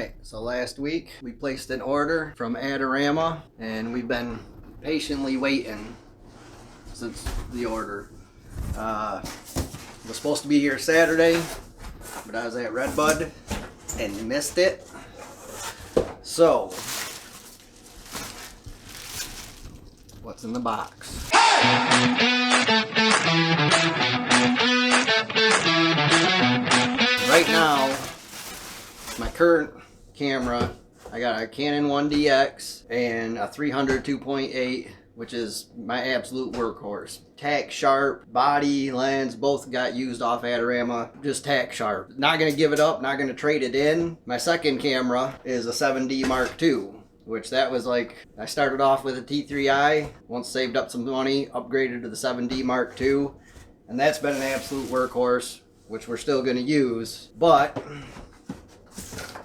Alright, so last week we placed an order from Adorama and we've been patiently waiting since the order. Was supposed to be here Saturday, but I was at Redbud and missed it. So, what's in the box? Right now, my current camera, I got a Canon 1DX and a 300 2.8, which is my absolute workhorse. Tack sharp, body, lens, both got used off Adorama, just tack sharp. Not gonna give it up, not gonna trade it in. My second camera is a 7D Mark II, which that was like, I started off with a T3i, once saved up some money, upgraded to the 7D Mark II, and that's been an absolute workhorse, which we're still gonna use, but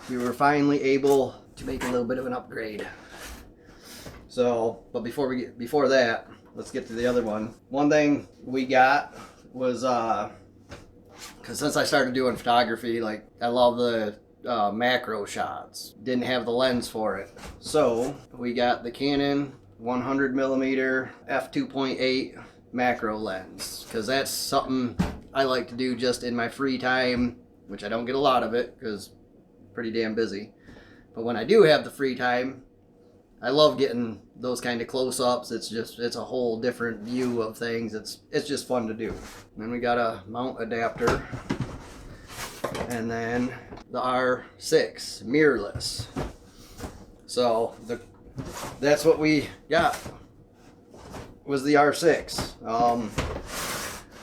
we were finally able to make a little bit of an upgrade. So, but before that, let's get to the other one. One thing we got was, cause since I started doing photography, like I love the macro shots. Didn't have the lens for it. So we got the Canon 100mm f2.8 macro lens, cause that's something I like to do just in my free time, which I don't get a lot of it because pretty damn busy. But when I do have the free time, I love getting those kind of close-ups. It's a whole different view of things. It's just fun to do. And then we got a mount adapter, and then the R6 mirrorless. So that's what we got, was the R6.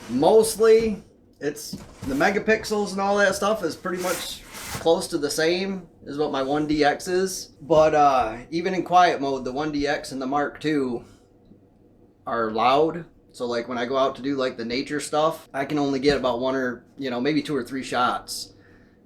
Mostly it's the megapixels and all that stuff is pretty much close to the same as what my 1DX is, but even in quiet mode, the 1DX and the Mark II are loud. So like when I go out to do like the nature stuff, I can only get about one or maybe 2 or 3 shots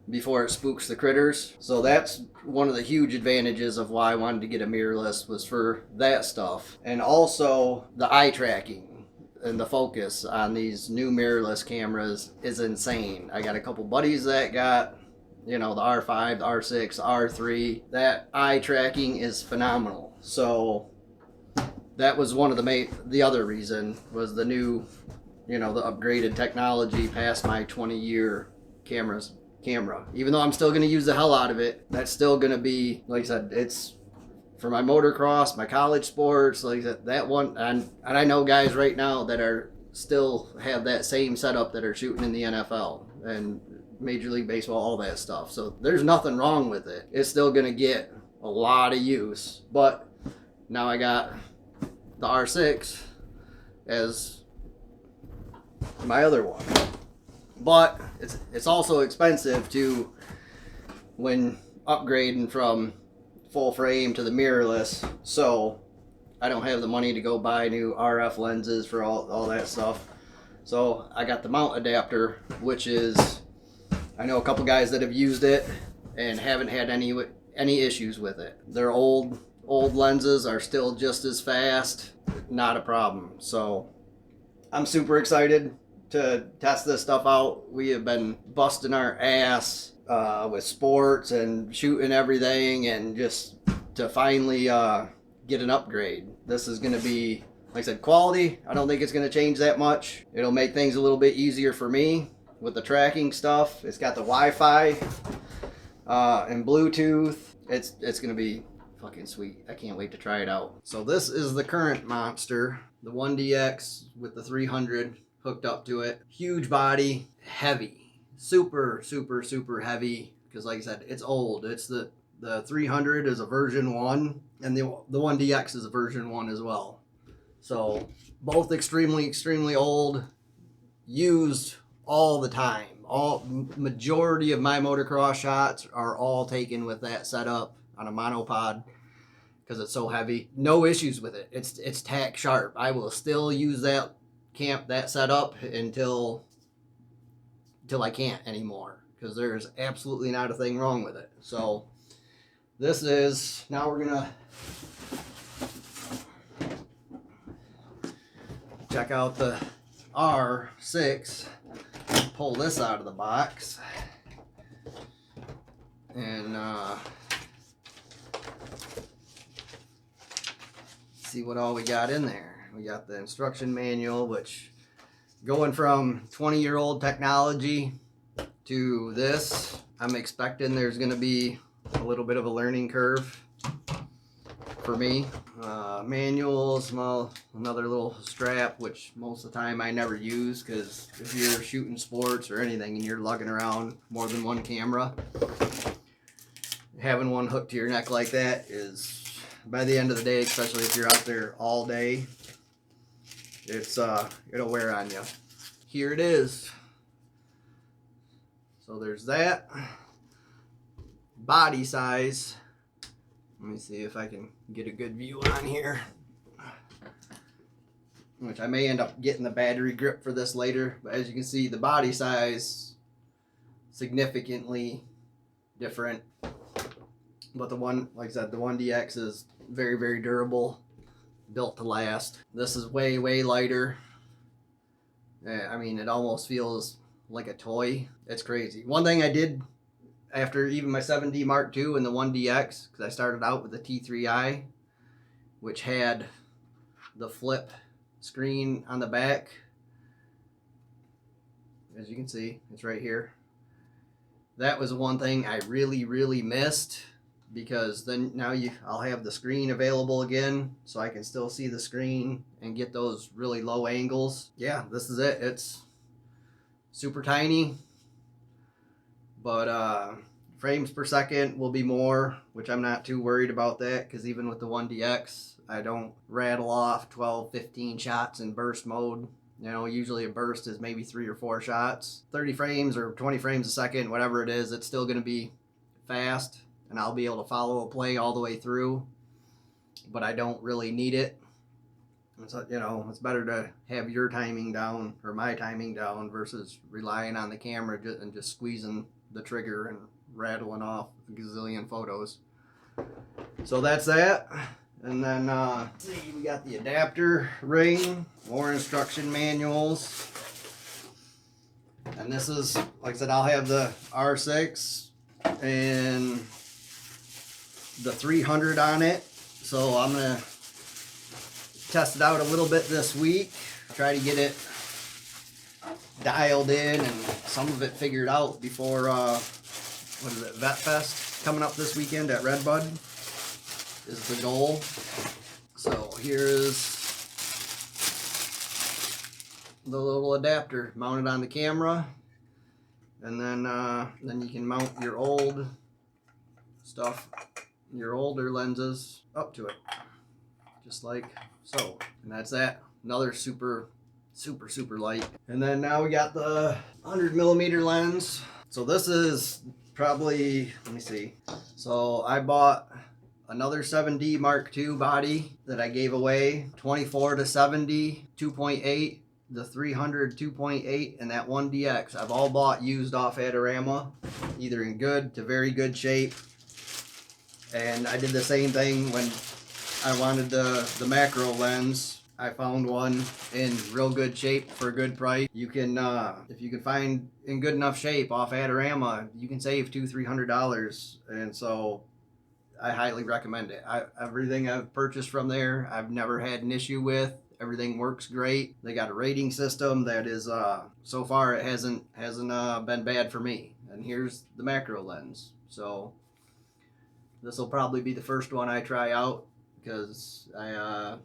before it spooks the critters. So that's one of the huge advantages of why I wanted to get a mirrorless, was for that stuff. And also the eye tracking and the focus on these new mirrorless cameras is insane. I got a couple buddies that got the R5, the R6, the R3. That eye tracking is phenomenal. So that was one of the other reason was the new, the upgraded technology past my 20-year camera. Even though I'm still going to use the hell out of it, that's still going to be, like I said, it's for my motocross, my college sports, like that one. And I know guys right now that still have that same setup that are shooting in the NFL and Major League Baseball, all that stuff. So there's nothing wrong with it. It's still going to get a lot of use. But now I got the R6 as my other one. But it's also expensive to, when upgrading from full frame to the mirrorless. So I don't have the money to go buy new RF lenses for all that stuff. So I got the mount adapter, which is, I know a couple guys that have used it and haven't had any issues with it. Their old lenses are still just as fast, not a problem. So I'm super excited to test this stuff out. We have been busting our ass with sports and shooting everything, and just to finally get an upgrade. This is going to be, like I said, quality. I don't think it's going to change that much. It'll make things a little bit easier for me with the tracking stuff. It's got the Wi-Fi and Bluetooth. It's going to be fucking sweet. I can't wait to try it out. So this is the current monster, the 1DX with the 300 hooked up to it. Huge body, heavy, super heavy, because like I said, it's old. It's the 300 is a version 1, and the 1DX is a version 1 as well. So both extremely old, used all the time. Majority of my motocross shots are all taken with that setup on a monopod because it's so heavy. No issues with it. It's tack sharp. I will still use that setup until I can't anymore, because there's absolutely not a thing wrong with it. So this is, now we're gonna check out the R6. Pull this out of the box, and see what all we got in there. We got the instruction manual, which going from 20-year-old technology to this, I'm expecting there's going to be a little bit of a learning curve for me. Manuals, well, another little strap, which most of the time I never use, because if you're shooting sports or anything and you're lugging around more than one camera, having one hooked to your neck like that is, by the end of the day, especially if you're out there all day, it'll wear on you. Here it is. So there's that. Body size. Let me see if I can get a good view on here. Which I may end up getting the battery grip for this later. But as you can see, the body size significantly different. But the one, like I said, the 1DX is very, very durable. Built to last. This is way, way lighter. I mean, it almost feels like a toy. It's crazy. One thing I did after even my 7D Mark II and the 1DX, because I started out with the T3i, which had the flip screen on the back. As you can see, it's right here. That was one thing I really, really missed, because then now I'll have the screen available again, so I can still see the screen and get those really low angles. Yeah, this is it. It's super tiny, but frames per second will be more, which I'm not too worried about that, because even with the 1DX, I don't rattle off 12, 15 shots in burst mode. You know, usually a burst is maybe 3 or 4 shots. 30 frames or 20 frames a second, whatever it is, it's still going to be fast, and I'll be able to follow a play all the way through, but I don't really need it. So, you know, it's better to have your timing down, or my timing down, versus relying on the camera and just squeezing the trigger and rattling off a gazillion photos. So that's that. And then, let's see, we got the adapter ring, more instruction manuals. And this is, like I said, I'll have the R6 and the 300 on it. So I'm going to test it out a little bit this week, try to get it dialed in and some of it figured out before, what is it, Vet Fest coming up this weekend at Redbud is the goal. So here's the little adapter mounted on the camera, and then you can mount your old stuff, your older lenses up to it, just like so. And that's that. Another super light. And then now we got the 100mm lens. So this is probably, let me see. So I bought another 7D Mark II body that I gave away, 24 to 70, 2.8, the 300 2.8, and that 1DX. I've all bought used off Adorama, either in good to very good shape. And I did the same thing when I wanted the macro lens. I found one in real good shape for a good price. You can, if you can find in good enough shape off Adorama, you can save $200-300, and so I highly recommend it. Everything I've purchased from there, I've never had an issue with. Everything works great. They got a rating system that is, so far it hasn't been bad for me. And here's the macro lens. So this will probably be the first one I try out, because I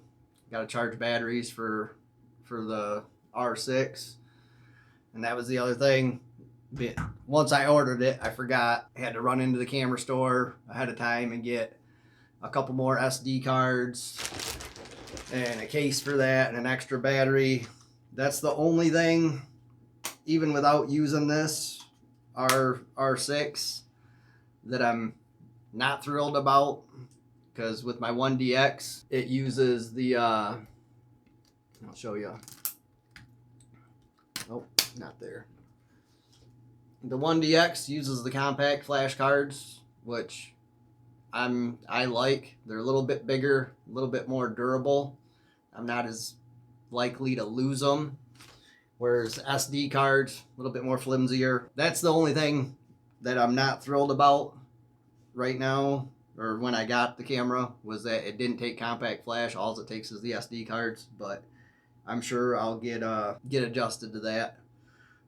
got to charge batteries for the R6, and that was the other thing. Once I ordered it, I forgot. I had to run into the camera store ahead of time and get a couple more SD cards and a case for that and an extra battery. That's the only thing, even without using this R6, that I'm not thrilled about. Because with my 1DX, it uses the, I'll show you. Oh, not there. The 1DX uses the compact flash cards, which I like. They're a little bit bigger, a little bit more durable. I'm not as likely to lose them. Whereas SD cards, a little bit more flimsier. That's the only thing that I'm not thrilled about right now or when I got the camera, was that it didn't take compact flash. All it takes is the SD cards, but I'm sure I'll get adjusted to that.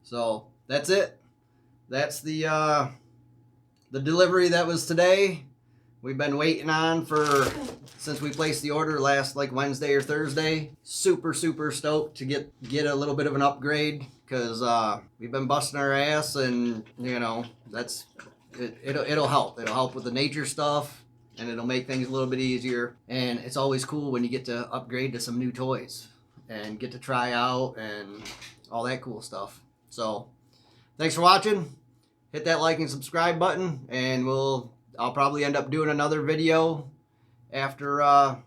So that's it. That's the delivery that was today. We've been waiting on since we placed the order last like Wednesday or Thursday. Super stoked to get a little bit of an upgrade, because we've been busting our ass, and you know, it'll help. It'll help with the nature stuff, and it'll make things a little bit easier. And it's always cool when you get to upgrade to some new toys and get to try out and all that cool stuff. So thanks for watching. Hit that like and subscribe button, and I'll probably end up doing another video after I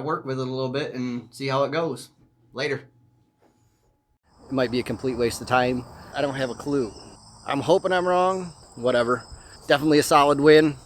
work with it a little bit and see how it goes. Later. It might be a complete waste of time. I don't have a clue. I'm hoping I'm wrong. Whatever. Definitely a solid win.